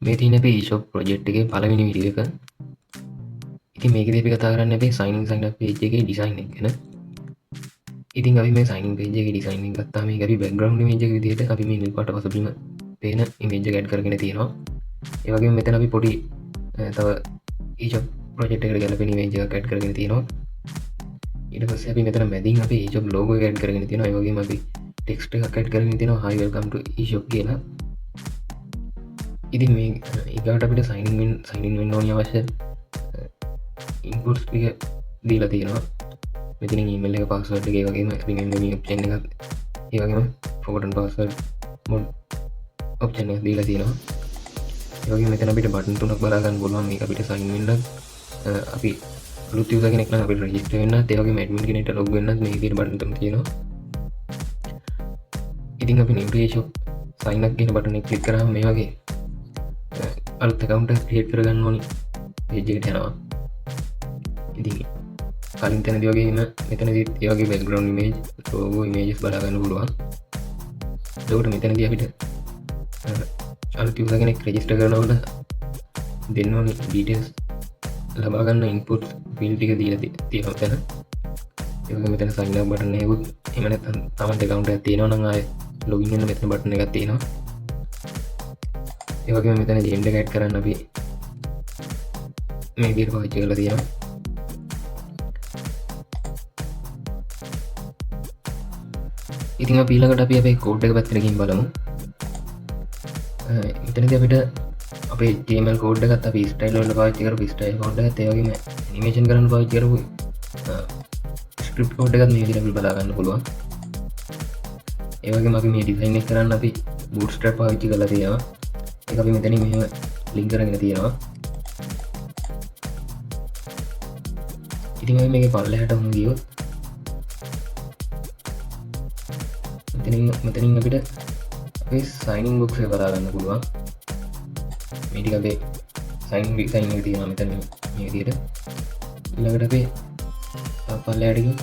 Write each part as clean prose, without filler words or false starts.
මේ තියන අපේ ඊශොප් ප්‍රජෙට් එක පලවෙනි විඩිය එක. ඉති මේක දෙපි කතා කරන්න අපේ සයිනින් සයින් පේජ් එක ඩිසයින් ගැන. ඉතින් අපි මේ සයින් පේජ ඩිසයින් ගත්තාම අපි බැග්‍රවන්් මේජ විදිට අපි මේ පට පසබීම පේන ඉමේජ ගැඩ් කරගෙන තියෙනවා. ඒවගේ මෙතන අපි පොඩි තව ඊශ ප්‍රජෙට් එකට ගැලපෙන මේජ කැට් කරගෙන තියෙනවා. ඉට පස්ස අපි මෙතන මැදින් අප ඊශප් ලෝග ගැඩ් කරගෙන තියෙන වගේ අපි ටෙක්ස්ට කැට් කරගෙන තියෙන හයිවල්කම්ට ඊශප් කියලා. ඉති මේ ඒකට අපිට සයිනින් සයිනින් වෙන්න ඕනි අවශ්‍ය ඉන්පුට්ස් ටික දීලා තියෙනවා. මෙතින ඊමල් එක පාස්වර්ඩ් එක වගේම රිමෙම්බර් මී ඔප්ෂන් එකක් ඒ වගේම ෆෝගටන් පාස්වර්ඩ් මොඩ් ඔප්ෂන් එක දීලා තියෙනවා. ඒ වගේම මෙතන අපිට බටන් තුනක් බලා ගන්න පුළුවන්. මේක අපිට සයින් වෙන්න අපි අලුත් යුසර් කෙනෙක් නම් අපිට රෙජිස්ටර් වෙන්න ඒ වගේම ඇඩ්මින් කෙනෙක්ට ලොග් වෙන්නත් මේ විදිහට බටන් තුන තියෙනවා. ඉතින් අපි new page shop sign up කියන බටන් එක ක්ලික් කරාම මේ වගේ අලුත් account එකක් create කරගන්න ඕනි page එකට යනවා. ඉතින් කලින් තැනදී වගේම මෙතනදී ඒ වගේ background image logo images බලා ගන්න පුළුවන්. එතකොට මෙතනදී අපිට අලුත් user කෙනෙක් register කරනකොට දෙන්න ඕනි details ලබා ගන්න input field ටික දීලා තියෙනවා මෙතන. ඒ වගේම මෙතන sign up button එකකුත් එහෙම නැත්නම් තමන්ට account එකක් තියෙනවා නම් ආයේ login වෙන්න මෙතන button එකක් තියෙනවා. ඒ වගේම මෙතන gender add කරන්න අපි මේ විදිහට පාවිච්චි කරලා තියෙනවා. ඉතින් අපි ඊළඟට අපි අපේ කෝඩ් එක පැත්තට ගිහින් බලමු. මෙතනදී අපිට අපේ HTML කෝඩ් එකත් අපි ස්ටයිල් වලට පාවිච්චි කරපු ස්ටයිල් කෝඩ් එකත් ඒ වගේම ඇනිමේෂන් කරන්න පාවිච්චි කරපු ස්ක්‍රිප්ට් කෝඩ් එකත් මේ විදිහට අපි බලා ගන්න පුළුවන්. ඒ වගේම අපි මේ ඩිසයින් එක කරන්න අපි bootstrap පාවිච්චි කරලා තියෙනවා. ඒක අපි මෙතනින් මෙහෙම ලින්ක් කරගෙන තියෙනවා. ඉතින් අපි මේකේ පල්ලෙහාට ගියොත් මෙතනින් අපිට අපේ සයිනින් බොක්ස් එක බලා ගන්න පුළුවන්. මේ ටික අපේ සයින් ඩිසයින් එක තියෙනවා මෙතන මේ විදිහට. ඊළඟට අපේ පල්ලෙහාට ගියොත්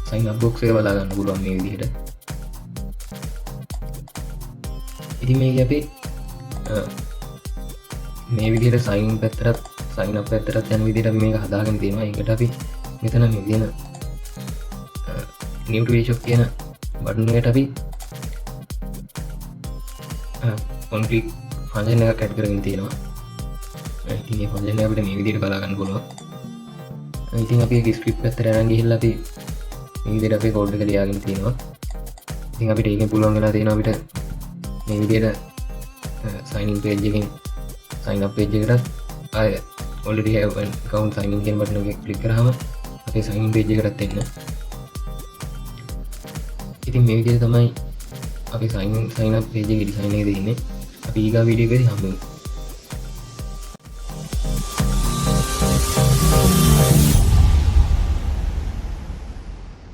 සයින් අප් බොක්ස් එක බලා ගන්න පුළුවන් මේ විදිහට. ඉතින් මේක අපි මේ විදිහට සයින් පැත්තට සයින් අප් පැත්තට යන විදිහට අපි මේක හදාගෙන තියෙනවා. ඒකට අපි මෙතන මේ තියෙන new to page shop කියන බටන් එකට අපි on click function එකක් add කරගෙන තියෙනවා. ඉතින් මේ function එක අපිට මේ විදිහට බලා ගන්න පුළුවන්. ඉතින් අපි ඒක script පැත්තට අරන් ගිහිල්ලා අපි මේ විදිහට අපේ code එක ලියාගෙන තියෙනවා. ඉතින් අපිට ඒකෙන් පුළුවන් වෙලා තියෙනවා අපිට මේ විදිහට sign in page එකෙන් sign up page එකට ආය already have an account sign in කියන බටන් එක ක්ලික් කරාම අපේ sign in page එකටත් එන්න. ඉතින් මේ විදිහට තමයි අපි sign up page එකේ design එක දෙන්නේ. අපි ඊගා වීඩියෝ එකේදී හම්බෙමු.